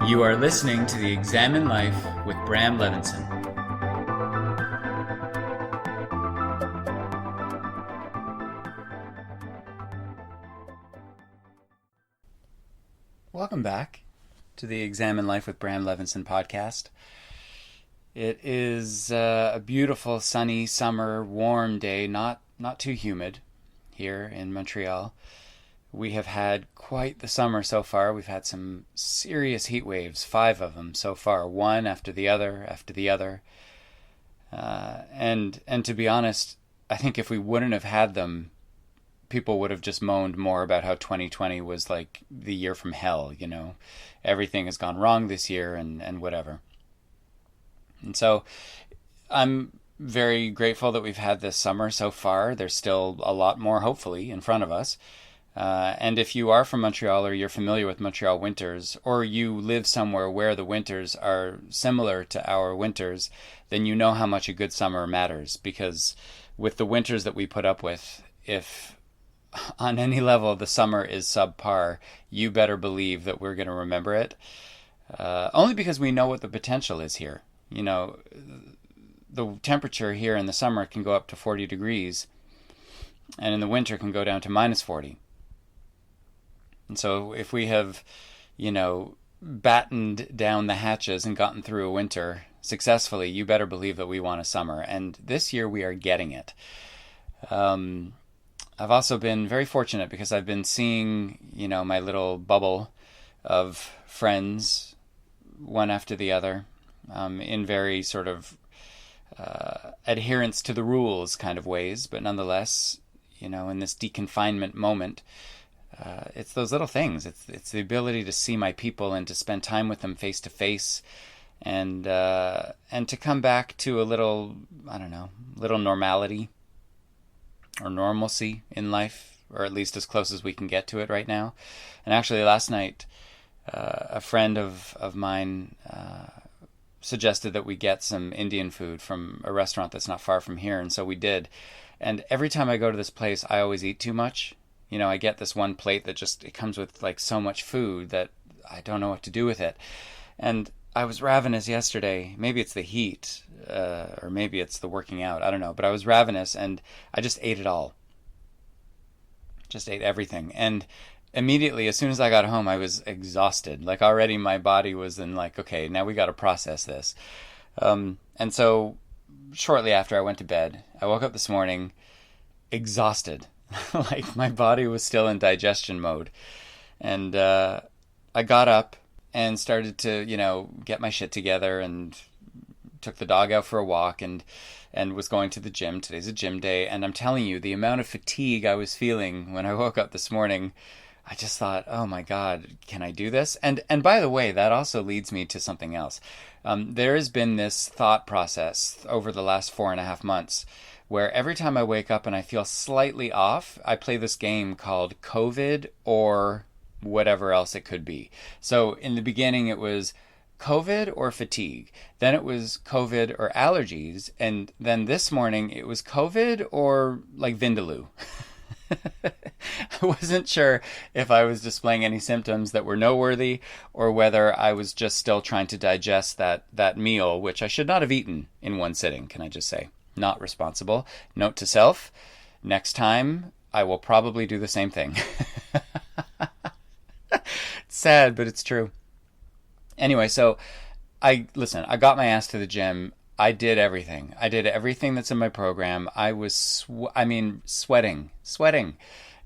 You are listening to the Examine Life with Bram Levinson. Welcome back to the Examine Life with Bram Levinson podcast. It is a beautiful, sunny, summer, warm day, not too humid here in Montreal. We have had quite the summer so far. We've had some serious heat waves, 5 of them so far, one after the other after the other. And to be honest, I think if we wouldn't have had them, people would have just moaned more about how 2020 was like the year from hell, you know. Everything has gone wrong this year and whatever. And so I'm very grateful that we've had this summer so far. There's still a lot more, hopefully, in front of us. And if you are from Montreal or you're familiar with Montreal winters, or you live somewhere where the winters are similar to our winters, then you know how much a good summer matters. Because with the winters that we put up with, if on any level the summer is subpar, you better believe that we're going to remember it. Only because we know what the potential is here. You know, the temperature here in the summer can go up to 40 degrees, and in the winter can go down to minus 40. And so if we have, you know, battened down the hatches and gotten through a winter successfully, you better believe that we want a summer. And this year we are getting it. I've also been very fortunate because I've been seeing, you know, my little bubble of friends, one after the other, in very sort of adherence to the rules kind of ways. But nonetheless, you know, in this deconfinement moment, it's those little things. It's the ability to see my people and to spend time with them face to face, and to come back to a little, I don't know, little normality or normalcy in life, or at least as close as we can get to it right now. And actually, last night, a friend of mine suggested that we get some Indian food from a restaurant that's not far from here, and so we did. And every time I go to this place, I always eat too much. You know, I get this one plate that it comes with like so much food that I don't know what to do with it. And I was ravenous yesterday. Maybe it's the heat, or maybe it's the working out. I don't know. But I was ravenous and I just ate it all. Just ate everything. And immediately, as soon as I got home, I was exhausted. Like already my body was in like, okay, now we got to process this. And so shortly after I went to bed, I woke up this morning exhausted. Like my body was still in digestion mode. And I got up and started to, you know, get my shit together and took the dog out for a walk and was going to the gym. Today's a gym day. And I'm telling you, the amount of fatigue I was feeling when I woke up this morning, I just thought, oh my God, can I do this? And by the way, that also leads me to something else. There has been this thought process over the last 4.5 months where every time I wake up and I feel slightly off, I play this game called COVID or whatever else it could be. So in the beginning, it was COVID or fatigue. Then it was COVID or allergies. And then this morning, it was COVID or like Vindaloo. I wasn't sure if I was displaying any symptoms that were noteworthy or whether I was just still trying to digest that meal, which I should not have eaten in one sitting, can I just say. Not responsible. Note to self, next time I will probably do the same thing. It's sad, but it's true. Anyway, so I got my ass to the gym. I did everything. I did everything that's in my program. I was, sweating.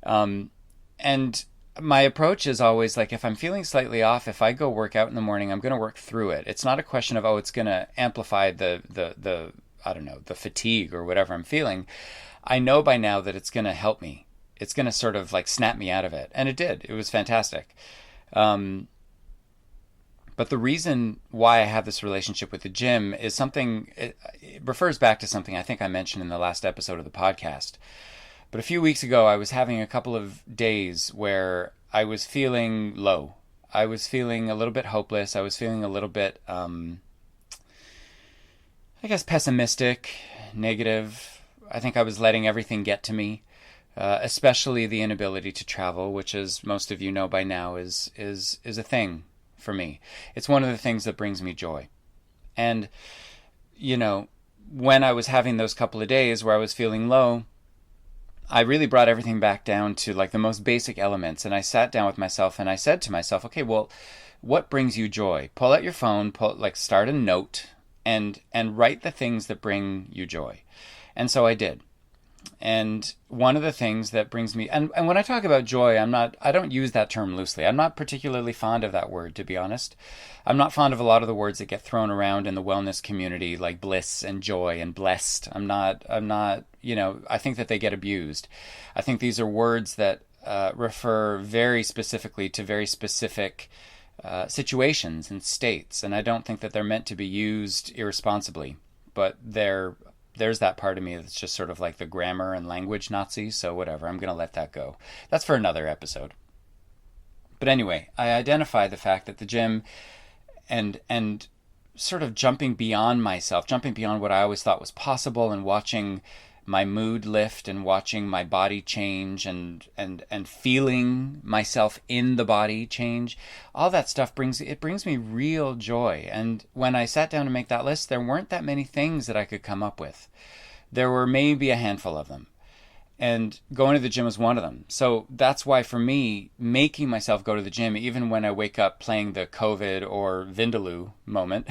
And my approach is always like, if I'm feeling slightly off, if I go work out in the morning, I'm going to work through it. It's not a question of, it's going to amplify the I don't know, the fatigue or whatever I'm feeling. I know by now that it's going to help me. It's going to sort of like snap me out of it. And it did. It was fantastic. But the reason why I have this relationship with the gym is something, it refers back to something I think I mentioned in the last episode of the podcast. But a few weeks ago, I was having a couple of days where I was feeling low. I was feeling a little bit hopeless. I was feeling a little bit, I guess, pessimistic, negative. I think I was letting everything get to me, especially the inability to travel, which, as most of you know by now, is a thing for me. It's one of the things that brings me joy. And, you know, when I was having those couple of days where I was feeling low, I really brought everything back down to like the most basic elements. And I sat down with myself and I said to myself, okay, well, what brings you joy? Pull out your phone, start a note and write the things that bring you joy. And so I did. And one of the things that brings me, and when I talk about joy, I don't use that term loosely. I'm not particularly fond of that word, to be honest. I'm not fond of a lot of the words that get thrown around in the wellness community, like bliss and joy and blessed. I'm not, I think that they get abused. I think these are words that refer very specifically to very specific situations and states. And I don't think that they're meant to be used irresponsibly, but there's that part of me that's just sort of like the grammar and language Nazi, so whatever, I'm going to let that go. That's for another episode. But anyway, I identify the fact that the gym and sort of jumping beyond myself, jumping beyond what I always thought was possible, and watching my mood lift and watching my body change and feeling myself in the body change, all that stuff brings me real joy. And when I sat down to make that list, there weren't that many things that I could come up with. There were maybe a handful of them. And going to the gym was one of them. So that's why for me, making myself go to the gym, even when I wake up playing the COVID or Vindaloo moment,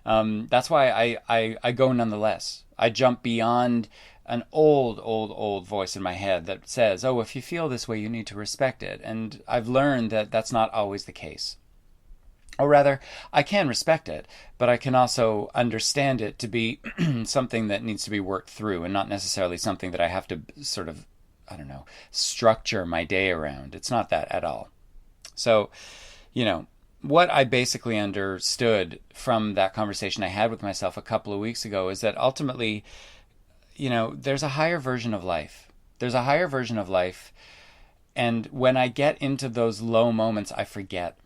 that's why I go nonetheless. I jump beyond an old voice in my head that says, oh, if you feel this way, you need to respect it. And I've learned that that's not always the case. Or rather, I can respect it, but I can also understand it to be something that needs to be worked through and not necessarily something that I have to sort of, structure my day around. It's not that at all. So, what I basically understood from that conversation I had with myself a couple of weeks ago is that ultimately, there's a higher version of life. There's a higher version of life. And when I get into those low moments, I forget.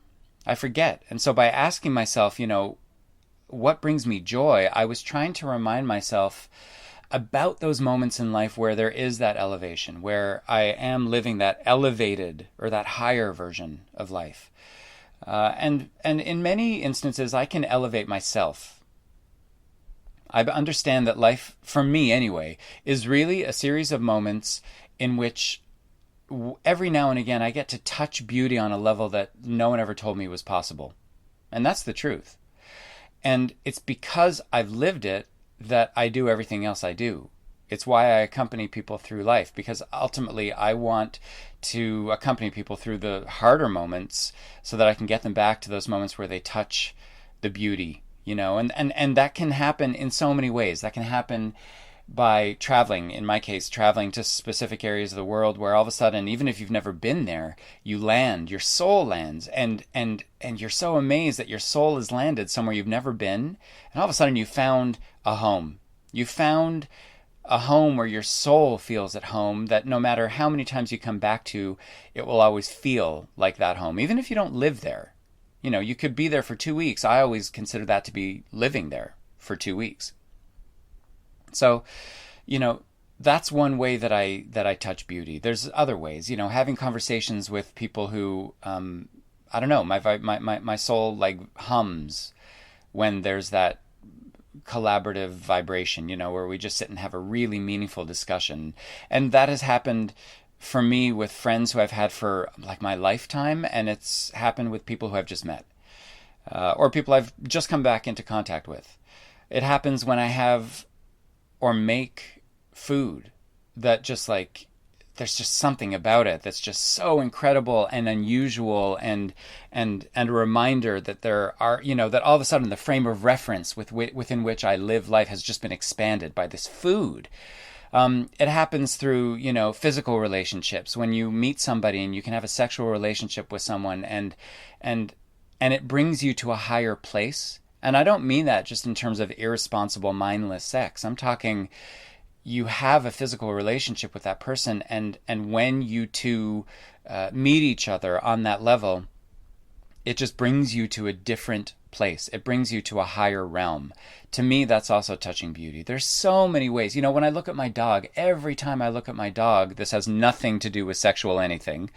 And so by asking myself, what brings me joy, I was trying to remind myself about those moments in life where there is that elevation, where I am living that elevated or that higher version of life. And in many instances, I can elevate myself. I understand that life, for me anyway, is really a series of moments in which every now and again I get to touch beauty on a level that no one ever told me was possible. And that's the truth. And it's because I've lived it that I do everything else I do. It's why I accompany people through life, because ultimately I want to accompany people through the harder moments so that I can get them back to those moments where they touch the beauty, and that can happen in so many ways. That can happen by traveling, in my case, traveling to specific areas of the world where all of a sudden, even if you've never been there, you land, your soul lands, and you're so amazed that your soul has landed somewhere you've never been, and all of a sudden you found a home. You found a home where your soul feels at home, that no matter how many times you come back to, it will always feel like that home, even if you don't live there. You could be there for 2 weeks. I always consider that to be living there for 2 weeks. So, that's one way that I touch beauty. There's other ways, having conversations with people who, my soul like hums when there's that collaborative vibration, where we just sit and have a really meaningful discussion. And that has happened for me with friends who I've had for like my lifetime, and it's happened with people who I've just met, or people I've just come back into contact with. It happens when I have or make food that just like, there's just something about it that's just so incredible and unusual, and a reminder that there are, that all of a sudden the frame of reference within which I live life has just been expanded by this food. It happens through, physical relationships. When you meet somebody and you can have a sexual relationship with someone and it brings you to a higher place. And I don't mean that just in terms of irresponsible, mindless sex. I'm talking you have a physical relationship with that person, and when you two meet each other on that level, it just brings you to a different place. It brings you to a higher realm. To me, that's also touching beauty. There's so many ways. When I look at my dog, every time I look at my dog, this has nothing to do with sexual anything.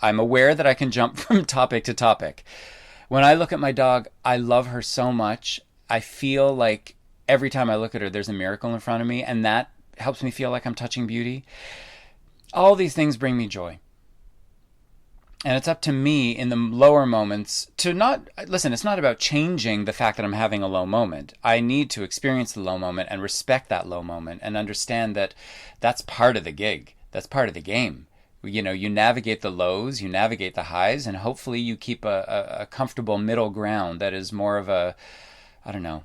I'm aware that I can jump from topic to topic. When I look at my dog, I love her so much. I feel like every time I look at her, there's a miracle in front of me, and that helps me feel like I'm touching beauty. All these things bring me joy. And it's up to me in the lower moments to not, listen, it's not about changing the fact that I'm having a low moment. I need to experience the low moment and respect that low moment and understand that that's part of the gig. That's part of the game. You know, you navigate the lows, you navigate the highs, and hopefully you keep a comfortable middle ground that is more of a, I don't know,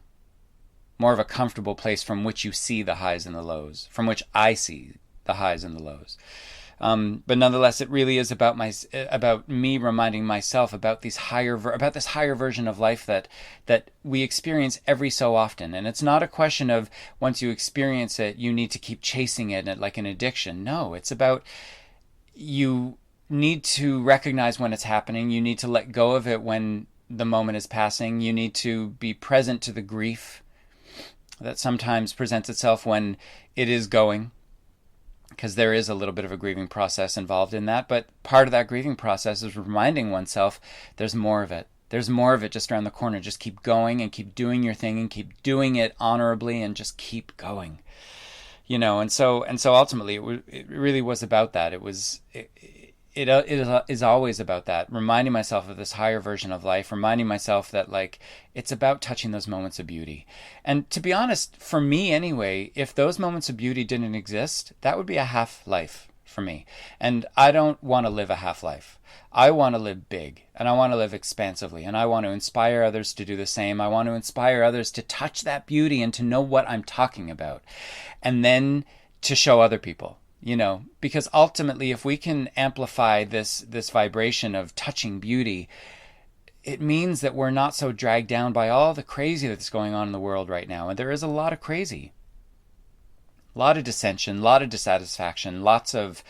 more of a comfortable place from which you see the highs and the lows, from which I see the highs and the lows. But nonetheless, it really is about me reminding myself about this higher version of life that we experience every so often. And it's not a question of once you experience it, you need to keep chasing it like an addiction. No, it's about you need to recognize when it's happening. You need to let go of it when the moment is passing. You need to be present to the grief that sometimes presents itself when it is going, because there is a little bit of a grieving process involved in that. But part of that grieving process is reminding oneself there's more of it. There's more of it just around the corner. Just keep going and keep doing your thing and keep doing it honorably and just keep going. You know, and so ultimately it really was about that. It is always about that, reminding myself of this higher version of life, reminding myself that, like, it's about touching those moments of beauty. And to be honest, for me anyway, if those moments of beauty didn't exist, that would be a half life for me. And I don't want to live a half life. I want to live big, and I want to live expansively, and I want to inspire others to do the same. I want to inspire others to touch that beauty and to know what I'm talking about, and then to show other people. You know, because ultimately, if we can amplify this vibration of touching beauty, it means that we're not so dragged down by all the crazy that's going on in the world right now. And there is a lot of crazy, a lot of dissension, a lot of dissatisfaction, lots of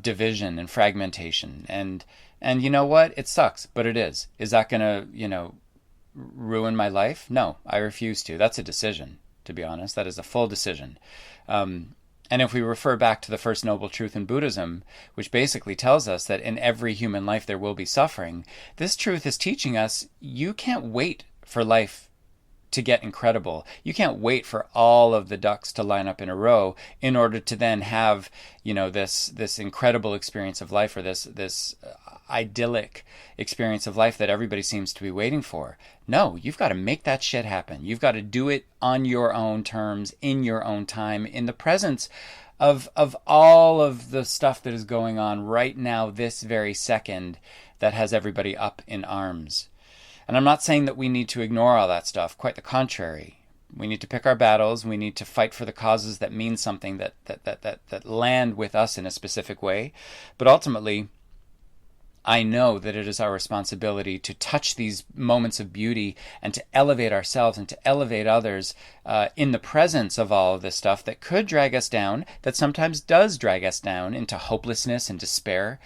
division and fragmentation. And you know what? It sucks, but it is. Is that going to, you know, ruin my life? No, I refuse to. That's a decision, to be honest. That is a full decision. And if we refer back to the first noble truth in Buddhism, which basically tells us that in every human life there will be suffering, this truth is teaching us you can't wait for life to get incredible. You can't wait for all of the ducks to line up in a row in order to then have, you know, this incredible experience of life, or this idyllic experience of life that everybody seems to be waiting for. No, you've got to make that shit happen. You've got to do it on your own terms, in your own time, in the presence of all of the stuff that is going on right now, this very second, that has everybody up in arms. And I'm not saying that we need to ignore all that stuff. Quite the contrary. We need to pick our battles. We need to fight for the causes that mean something, that land with us in a specific way. But ultimately, I know that it is our responsibility to touch these moments of beauty and to elevate ourselves and to elevate others in the presence of all of this stuff that could drag us down, that sometimes does drag us down into hopelessness and despair,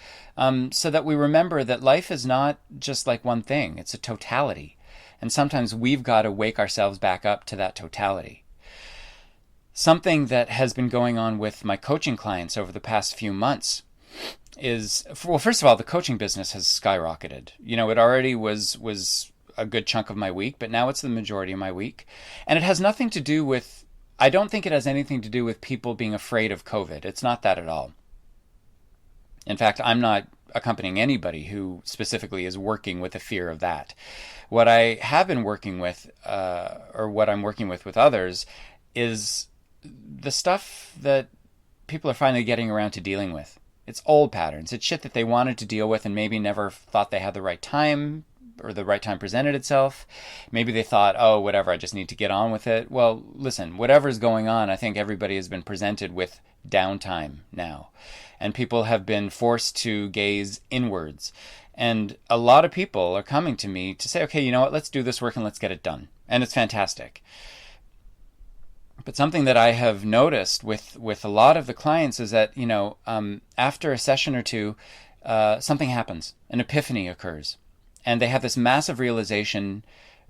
so that we remember that life is not just like one thing. It's a totality. And sometimes we've got to wake ourselves back up to that totality. Something that has been going on with my coaching clients over the past few months is, well, first of all, the coaching business has skyrocketed. You know, it already was a good chunk of my week, but now it's the majority of my week. And it has nothing to do with, I don't think it has anything to do with people being afraid of COVID. It's not that at all. In fact, I'm not accompanying anybody who specifically is working with the fear of that. What I have been working with, or what I'm working with others, is the stuff that people are finally getting around to dealing with. It's old patterns. It's shit that they wanted to deal with and maybe never thought they had the right time, or the right time presented itself. Maybe they thought, oh, whatever, I just need to get on with it. Well, listen, whatever's going on, I think everybody has been presented with downtime now. And people have been forced to gaze inwards. And a lot of people are coming to me to say, okay, you know what, let's do this work and let's get it done. And it's fantastic. But something that I have noticed with a lot of the clients is that, you know, after a session or two, something happens, an epiphany occurs, and they have this massive realization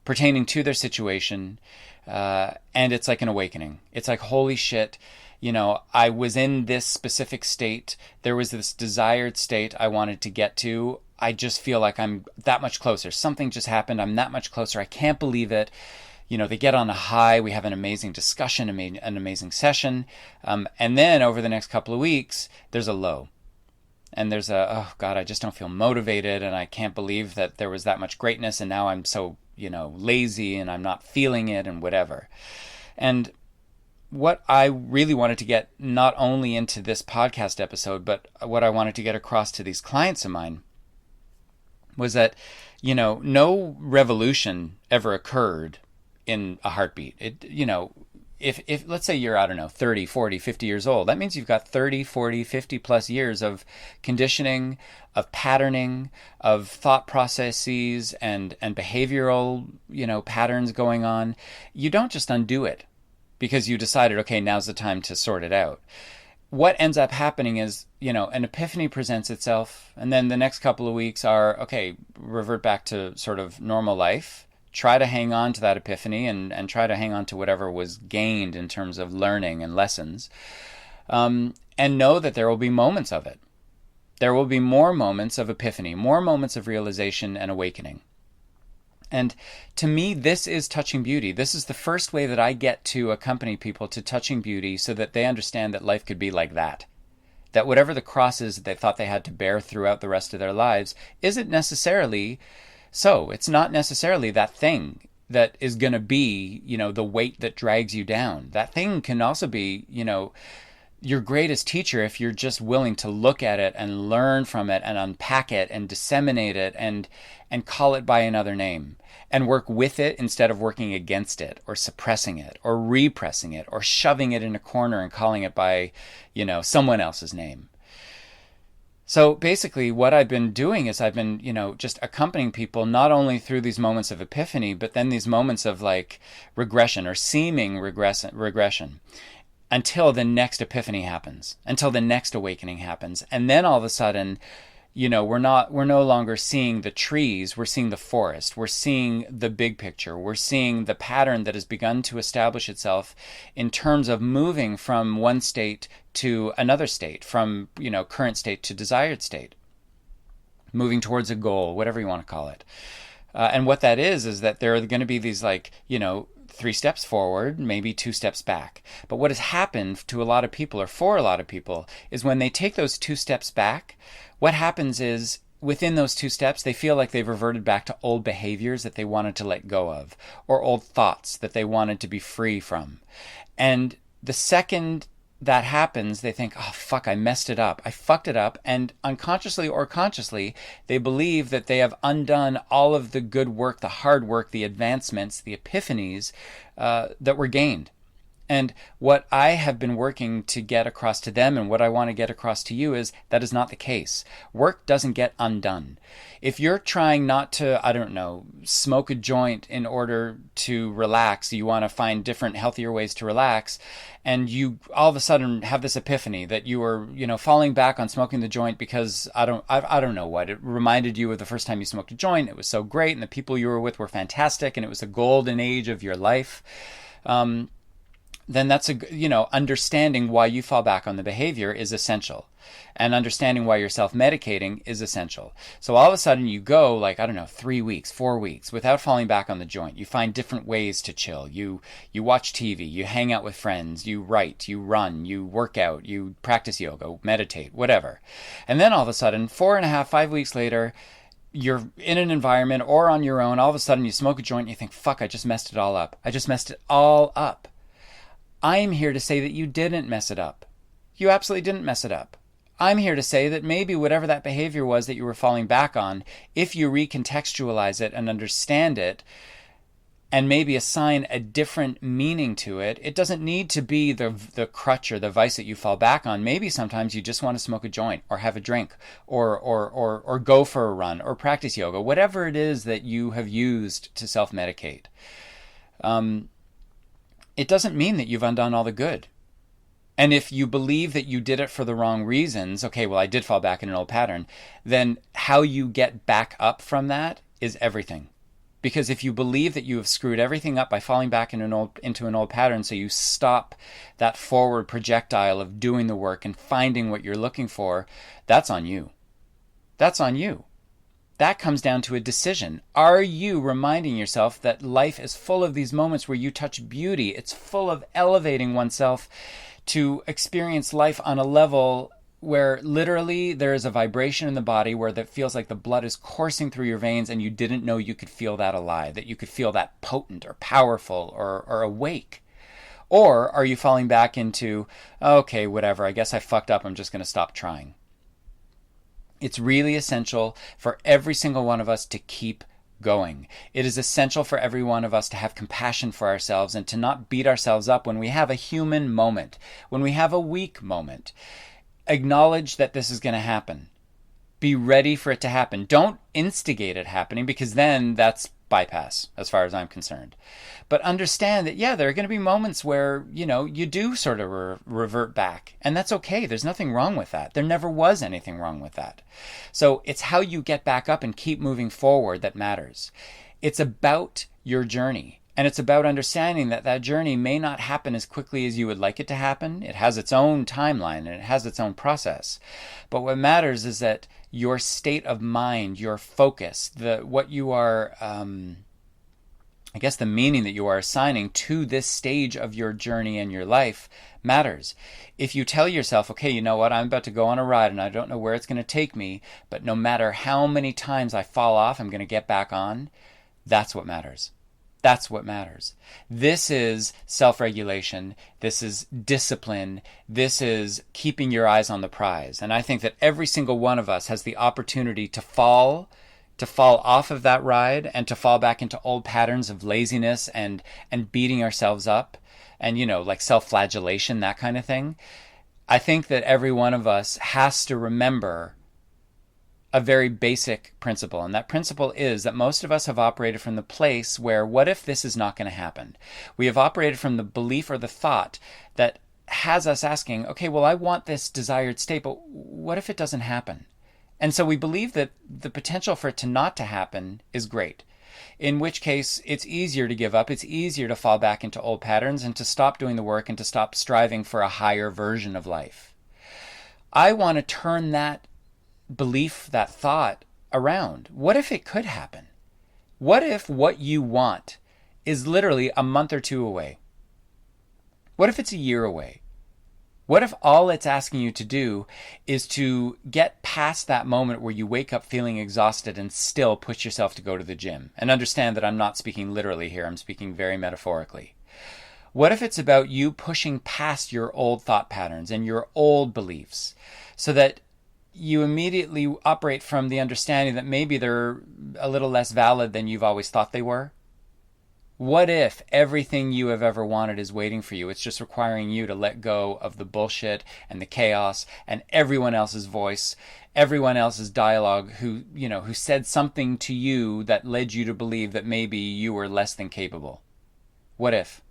pertaining to their situation, and it's like an awakening. It's like, holy shit, I was in this specific state. There was this desired state I wanted to get to. I just feel like I'm that much closer. Something just happened. I'm that much closer. I can't believe it. They get on a high. We have an amazing discussion, an amazing session. And then over the next couple of weeks, there's a low. And there's oh God, I just don't feel motivated. And I can't believe that there was that much greatness. And now I'm so, lazy and I'm not feeling it and whatever. And what I really wanted to get not only into this podcast episode, but what I wanted to get across to these clients of mine was that, no revolution ever occurred in a heartbeat. If let's say you're, I don't know, 30, 40, 50 years old, that means you've got 30, 40, 50 plus years of conditioning, of patterning, of thought processes and behavioral, patterns going on. You don't just undo it because you decided, okay, now's the time to sort it out. What ends up happening is, an epiphany presents itself, and then the next couple of weeks are, okay, revert back to sort of normal life. Try to hang on to that epiphany and try to hang on to whatever was gained in terms of learning and lessons. And know that there will be moments of it. There will be more moments of epiphany, more moments of realization and awakening. And to me, this is touching beauty. This is the first way that I get to accompany people to touching beauty so that they understand that life could be like that. That whatever the cross is that they thought they had to bear throughout the rest of their lives isn't necessarily so. It's not necessarily that thing that is going to be, the weight that drags you down. That thing can also be, your greatest teacher if you're just willing to look at it and learn from it and unpack it and disseminate it and call it by another name and work with it instead of working against it or suppressing it or repressing it or shoving it in a corner and calling it by, someone else's name. So basically what I've been doing is I've been, just accompanying people not only through these moments of epiphany, but then these moments of like regression or seeming regression until the next epiphany happens, until the next awakening happens. And then all of a sudden, we're no longer seeing the trees, we're seeing the forest, we're seeing the big picture, we're seeing the pattern that has begun to establish itself in terms of moving from one state to another state, from, current state to desired state, moving towards a goal, whatever you want to call it. And what that is that there are going to be these 3 steps forward, maybe 2 steps back. But what has happened to a lot of people, or for a lot of people, is when they take those 2 steps back, what happens is within those 2 steps, they feel like they've reverted back to old behaviors that they wanted to let go of, or old thoughts that they wanted to be free from. And the second that happens, they think, oh, fuck, I messed it up. I fucked it up. And unconsciously or consciously, they believe that they have undone all of the good work, the hard work, the advancements, the epiphanies that were gained. And what I have been working to get across to them and what I want to get across to you is that is not the case. Work doesn't get undone. If you're trying not to, I don't know, smoke a joint in order to relax, you want to find different, healthier ways to relax, and you all of a sudden have this epiphany that you were, falling back on smoking the joint because I don't know what, it reminded you of the first time you smoked a joint. It was so great and the people you were with were fantastic and it was the golden age of your life. Then that's understanding why you fall back on the behavior is essential. And understanding why you're self-medicating is essential. So all of a sudden you go 3 weeks, 4 weeks without falling back on the joint. You find different ways to chill. You watch TV, you hang out with friends, you write, you run, you work out, you practice yoga, meditate, whatever. And then all of a sudden, 4.5, 5 weeks later, you're in an environment or on your own, all of a sudden you smoke a joint and you think, fuck, I just messed it all up. I just messed it all up. I'm here to say that you didn't mess it up. You absolutely didn't mess it up. I'm here to say that maybe whatever that behavior was that you were falling back on, if you recontextualize it and understand it, and maybe assign a different meaning to it, it doesn't need to be the crutch or the vice that you fall back on. Maybe sometimes you just want to smoke a joint or have a drink or go for a run or practice yoga, whatever it is that you have used to self-medicate. It doesn't mean that you've undone all the good. And if you believe that you did it for the wrong reasons, okay, well, I did fall back in an old pattern, then how you get back up from that is everything. Because if you believe that you have screwed everything up by falling back into an old pattern, so you stop that forward projectile of doing the work and finding what you're looking for, that's on you. That's on you. That comes down to a decision. Are you reminding yourself that life is full of these moments where you touch beauty? It's full of elevating oneself to experience life on a level where literally there is a vibration in the body where that feels like the blood is coursing through your veins, and you didn't know you could feel that alive, that you could feel that potent or powerful or awake? Or are you falling back into, okay, whatever, I guess I fucked up, I'm just going to stop trying? It's really essential for every single one of us to keep going. It is essential for every one of us to have compassion for ourselves and to not beat ourselves up when we have a human moment, when we have a weak moment. Acknowledge that this is going to happen. Be ready for it to happen. Don't instigate it happening, because then that's bypass as far as I'm concerned. But understand that, yeah, there are going to be moments where, you do sort of revert back. And that's okay. There's nothing wrong with that. There never was anything wrong with that. So it's how you get back up and keep moving forward that matters. It's about your journey. And it's about understanding that that journey may not happen as quickly as you would like it to happen. It has its own timeline and it has its own process. But what matters is that your state of mind, your focus, what you are, I guess the meaning that you are assigning to this stage of your journey and your life matters. If you tell yourself, okay, you know what, I'm about to go on a ride and I don't know where it's going to take me, but no matter how many times I fall off, I'm going to get back on, that's what matters. That's what matters. This is self-regulation. This is discipline. This is keeping your eyes on the prize. And I think that every single one of us has the opportunity to fall off of that ride and to fall back into old patterns of laziness and beating ourselves up and, like self-flagellation, that kind of thing. I think that every one of us has to remember a very basic principle, and that principle is that most of us have operated from the place where, what if this is not going to happen? We have operated from the belief or the thought that has us asking, okay, well, I want this desired state, but what if it doesn't happen? And so we believe that the potential for it to not to happen is great, in which case it's easier to give up, it's easier to fall back into old patterns and to stop doing the work and to stop striving for a higher version of life. I want to turn that belief, that thought around. What if it could happen? What if what you want is literally a month or two away? What if it's a year away? What if all it's asking you to do is to get past that moment where you wake up feeling exhausted and still push yourself to go to the gym? And understand that I'm not speaking literally here, I'm speaking very metaphorically. What if it's about you pushing past your old thought patterns and your old beliefs so that you immediately operate from the understanding that maybe they're a little less valid than you've always thought they were? What if everything you have ever wanted is waiting for you? It's just requiring you to let go of the bullshit and the chaos and everyone else's voice, everyone else's dialogue who said something to you that led you to believe that maybe you were less than capable. What if?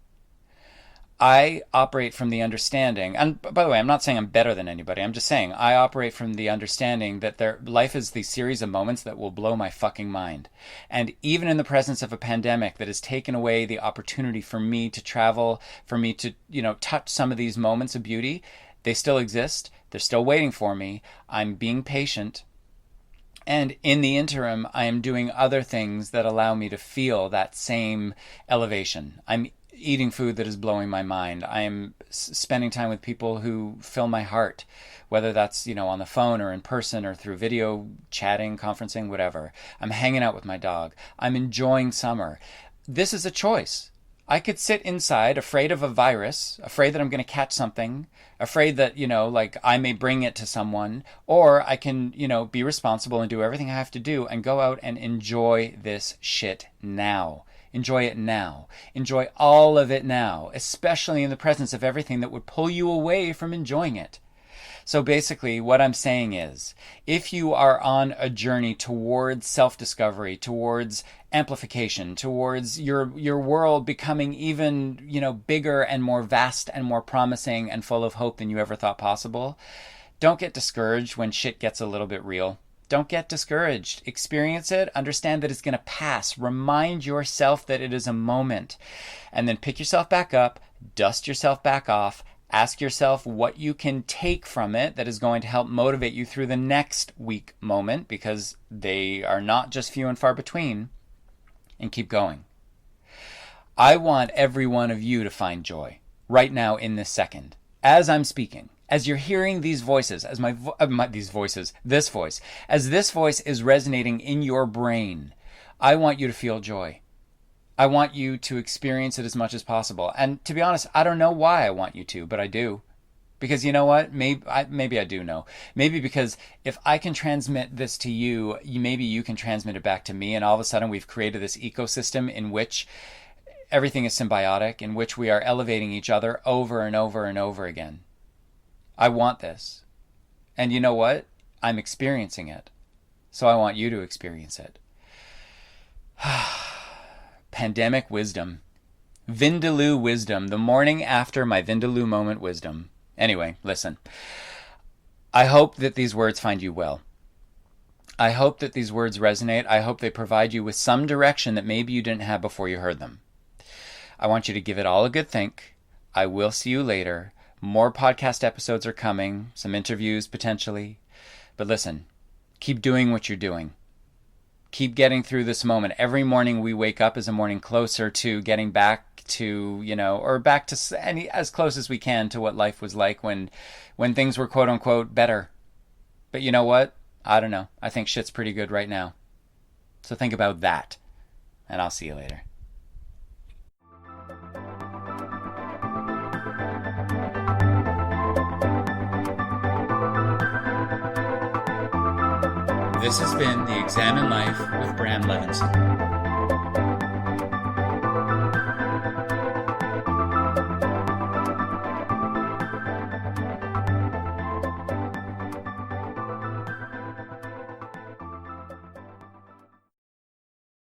I operate from the understanding, and by the way, I'm not saying I'm better than anybody, I'm just saying I operate from the understanding that life is the series of moments that will blow my fucking mind. And even in the presence of a pandemic that has taken away the opportunity for me to travel, for me to, touch some of these moments of beauty, they still exist. They're still waiting for me. I'm being patient. And in the interim, I am doing other things that allow me to feel that same elevation. I'm eating food that is blowing my mind. I am spending time with people who fill my heart, whether that's, on the phone or in person or through video chatting, conferencing, whatever. I'm hanging out with my dog. I'm enjoying summer. This is a choice. I could sit inside afraid of a virus, afraid that I'm going to catch something, afraid that, I may bring it to someone, or I can, be responsible and do everything I have to do and go out and enjoy this shit now. Enjoy it now. Enjoy all of it now, especially in the presence of everything that would pull you away from enjoying it. So basically, what I'm saying is, if you are on a journey towards self-discovery, towards amplification, towards your world becoming even, bigger and more vast and more promising and full of hope than you ever thought possible, don't get discouraged when shit gets a little bit real. Don't get discouraged. Experience it. Understand that it's going to pass. Remind yourself that it is a moment. And then pick yourself back up, dust yourself back off, ask yourself what you can take from it that is going to help motivate you through the next weak moment, because they are not just few and far between, and keep going. I want every one of you to find joy right now in this second. As I'm speaking, as you're hearing these voices, as this voice, as this voice is resonating in your brain, I want you to feel joy. I want you to experience it as much as possible. And to be honest, I don't know why I want you to, but I do. Because you know what? Maybe I do know. Maybe because if I can transmit this to you, maybe you can transmit it back to me. And all of a sudden we've created this ecosystem in which everything is symbiotic, in which we are elevating each other over and over and over again. I want this. And you know what? I'm experiencing it. So I want you to experience it. Pandemic wisdom. Vindaloo wisdom. The morning after my Vindaloo moment wisdom. Anyway, listen. I hope that these words find you well. I hope that these words resonate. I hope they provide you with some direction that maybe you didn't have before you heard them. I want you to give it all a good think. I will see you later. More podcast episodes are coming, some interviews potentially. But listen, keep doing what you're doing. Keep getting through this moment. Every morning we wake up is a morning closer to getting back to, or back to as close as we can to what life was like when things were quote unquote better. But you know what? I don't know. I think shit's pretty good right now. So think about that. And I'll see you later. This has been the Examine Life with Bram Levinson.